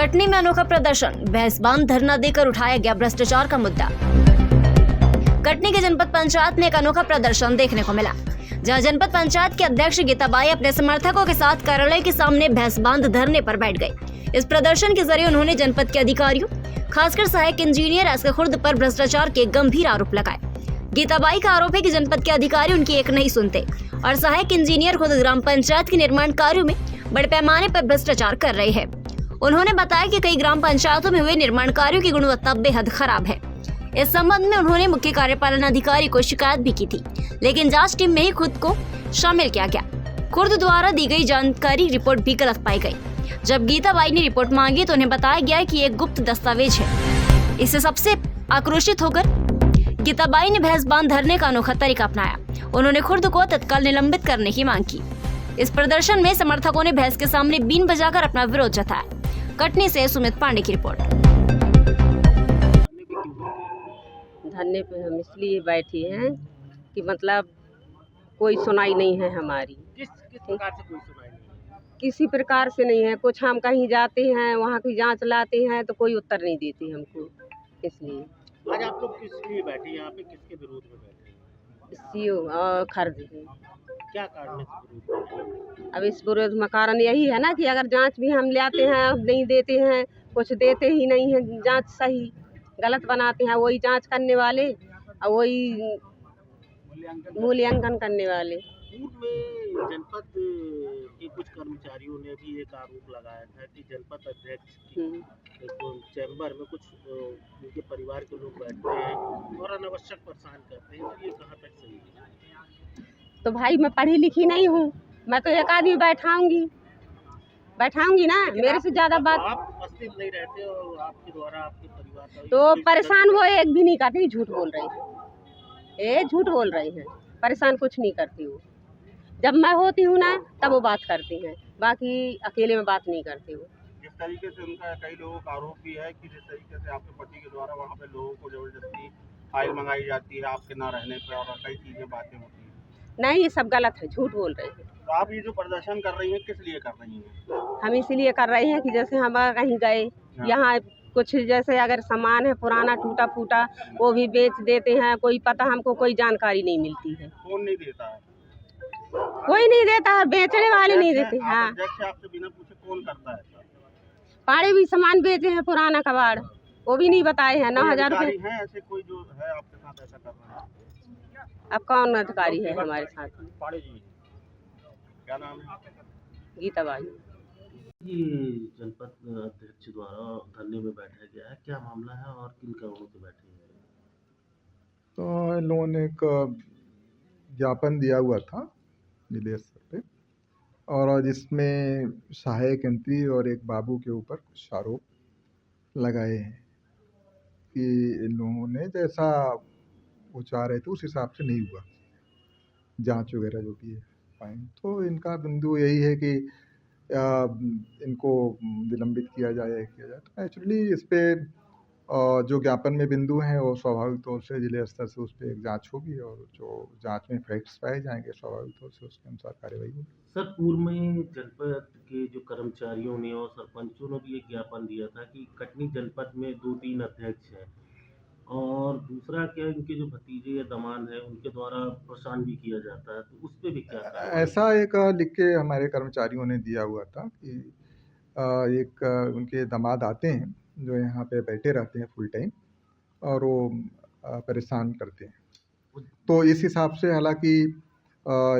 कटनी में अनोखा प्रदर्शन, भैंसबांध धरना देकर उठाया गया भ्रष्टाचार का मुद्दा। कटनी के जनपद पंचायत में एक अनोखा प्रदर्शन देखने को मिला, जहां जनपद पंचायत के अध्यक्ष गीताबाई अपने समर्थकों के साथ कार्यालय के सामने भैंसबांध धरने पर बैठ गई। इस प्रदर्शन के जरिए उन्होंने जनपद के अधिकारियों, खासकर सहायक इंजीनियर एसके खुर्द पर भ्रष्टाचार के गंभीर आरोप लगाए। गीताबाई का आरोप है कि जनपद के अधिकारी उनकी एक नहीं सुनते और सहायक इंजीनियर खुद ग्राम पंचायत के निर्माण कार्यों में बड़े पैमाने पर भ्रष्टाचार कर रहे हैं। उन्होंने बताया कि कई ग्राम पंचायतों में हुए निर्माण कार्यों की गुणवत्ता बेहद खराब है। इस संबंध में उन्होंने मुख्य कार्यपालन अधिकारी को शिकायत भी की थी, लेकिन जांच टीम में ही खुद को शामिल किया गया। खुर्द द्वारा दी गई जानकारी रिपोर्ट भी गलत पाई गई। जब गीताबाई ने रिपोर्ट मांगी तो उन्हें बताया गया कि एक गुप्त दस्तावेज है। इससे सबसे आक्रोशित होकर गीताबाई ने भैंसबांध धरने का अनोखा तरीका अपनाया। उन्होंने खुर्द को तत्काल निलंबित करने की मांग की। इस प्रदर्शन में समर्थकों ने भैंस के सामने बीन बजाकर अपना विरोध जताया। कटनी से सुमित पांडे की रिपोर्ट। धरने पे हम इसलिए बैठे हैं कि मतलब कोई सुनाई नहीं है हमारी। किस प्रकार से कोई सुनाई नहीं? किसी प्रकार से नहीं है। कुछ हम कहीं जाते हैं, वहाँ की जांच लाते हैं तो कोई उत्तर नहीं देती हमको। इसलिए आज आप लोग किस लिए बैठे यहाँ पे, किसके विरोध में बैठे? सीओ और खर्च है। क्या कारण है इस विरोध में? अब इस विरोध में कारण यही है ना कि अगर जांच भी हम लाते हैं, नहीं देते हैं, कुछ देते ही नहीं है, जांच सही गलत बनाते हैं, वही जांच करने वाले और वही मूल्यांकन करने वाले। पूर्व में जनपद के कुछ कर्मचारियों ने भी एक आरोप लगाया था कि जनपद अध्यक्ष की चैम्बर में कुछ उनके परिवार के लोग बैठते हैं और अनावश्यक परेशान करते हैं, तो ये कहाँ तक सही है? तो भाई मैं पढ़ी लिखी नहीं हूँ, मैं तो एक आदमी बैठाऊंगी ना, मेरे से ज्यादा बात। आप उपस्थित नहीं रहते और आपके द्वारा आपके परिवार का तो परेशान वो एक भी नहीं करती, झूठ बोल रहे हैं, झूठ बोल रहे हैं। परेशान कुछ नहीं करती वो। जब मैं होती हूँ ना तब वो बात करती हैं, बाकी अकेले में बात नहीं करती वो। जिस तरीके से उनका कई लोगों का आरोप भी है कि जिस तरीके से आपके पति के द्वारा वहाँ पे लोगों को जबरदस्ती फाइल मंगाई जाती है आपके ना रहने पर और कई चीज़ें बातें होती हैं। नहीं, ये सब गलत है, झूठ बोल रहे हैं। तो आप ये जो प्रदर्शन कर रही हैं किस लिए कर रही हैं? हम इसीलिए कर रहे हैं कि जैसे हम कहीं गए, यहाँ कुछ जैसे अगर सामान है पुराना टूटा फूटा वो भी बेच देते हैं, कोई पता हमको कोई जानकारी नहीं मिलती है। कौन नहीं देता है? कोई नहीं देता है, बेचने वाले नहीं देते। हाँ, आपसे बिना पूछे कौन करता है? पाड़े भी सामान बेचे हैं, पुराना कबाड़, वो भी नहीं बताए हैं। 9,000 रुपये है ऐसे कोई जो है आपके साथ ऐसा कर रहा है? अब कौन अधिकारी है हमारे साथ? पाड़े जी, क्या नाम है? गीताबाई। ये जनपद अध्यक्ष द्वारा धरने में बैठा गया है, क्या मामला है और किन कारणों से बैठे हैं? तो इन लोगों ने एक ज्ञापन दिया हुआ था जिले स्तर पे, और जिसमें सहायक यंत्री और एक बाबू के ऊपर कुछ आरोप लगाए हैं कि इन लोगों ने जैसा वो चाह रहे थे उस हिसाब से नहीं हुआ, जांच वगैरह जो भी है पाएँ। तो इनका बिंदु यही है कि इनको निलंबित किया जाए। तो नेचुरली इस पे जो ज्ञापन में बिंदु हैं वो स्वाभाविक तौर से जिले स्तर से उस पर एक जांच होगी और जो जांच में फैक्ट्स पाए जाएंगे स्वाभाविक तौर से उसके अनुसार कार्रवाई होगी। सर, पूर्व में जनपद के जो कर्मचारियों ने और सरपंचों ने भी एक ज्ञापन दिया था कि कटनी जनपद में 2-3 अध्यक्ष हैं और दूसरा क्या इनके जो भतीजे या दामाद हैं उनके द्वारा परेशान भी किया जाता है, तो उस पर भी क्या ऐसा एक लिख के हमारे कर्मचारियों ने दिया हुआ था कि एक उनके दामाद आते हैं जो यहाँ पे बैठे रहते हैं फुल टाइम और वो परेशान करते हैं। तो इस हिसाब से हालांकि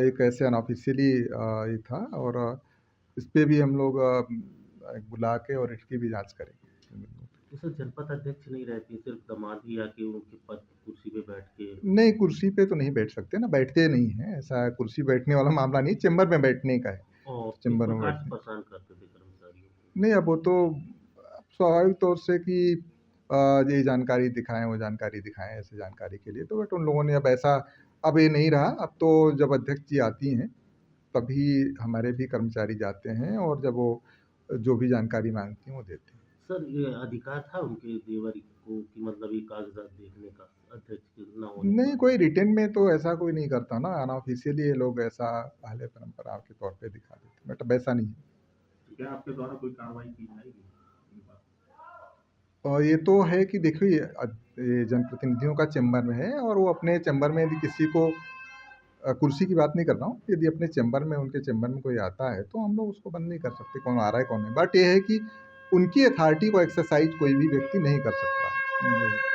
एक ऐसे अनऑफिशियली ये था और इस पे भी हम लोग बुला के और इसकी भी जांच करेंगे। तो सर, जनपद अध्यक्ष नहीं रहती, सिर्फ दामाद ही आके उनके पद कुर्सी पे बैठ के? नहीं, कुर्सी पे तो नहीं बैठ सकते ना, बैठते नहीं हैं, ऐसा कुर्सी बैठने वाला मामला नहीं, चेम्बर में बैठने का है। और चेम्बर में परेशान करते थे कर्मचारियों? नहीं, अब वो तो स्वाभाविक तौर से कि ये जानकारी दिखाएं वो जानकारी दिखाएं ऐसे जानकारी के लिए, तो बट उन लोगों ने अब ऐसा अब ये नहीं रहा। अब तो जब अध्यक्ष जी आती हैं तभी हमारे भी कर्मचारी जाते हैं और जब वो जो भी जानकारी मांगती हैं वो देते हैं। सर, ये अधिकार था उनके देवर को कि मतलब ये कागजात देखने का अध्यक्ष ना होने? नहीं, कोई रिटर्न में तो ऐसा कोई नहीं करता ना, अनऑफिशियली ये लोग ऐसा पहले परंपरा के तौर पे दिखा देते, बट अब ऐसा नहीं है। क्या आपके द्वारा कोई कार्रवाई की जाएगी? और ये तो है कि देखिए ये जनप्रतिनिधियों का चैम्बर में है और वो अपने चैम्बर में यदि किसी को कुर्सी की बात नहीं कर रहा हूँ, यदि अपने चैम्बर में उनके चैम्बर में कोई आता है तो हम लोग उसको बंद नहीं कर सकते कौन आ रहा है कौन नहीं। बट ये है कि उनकी अथॉरिटी को एक्सरसाइज कोई भी व्यक्ति नहीं कर सकता। जो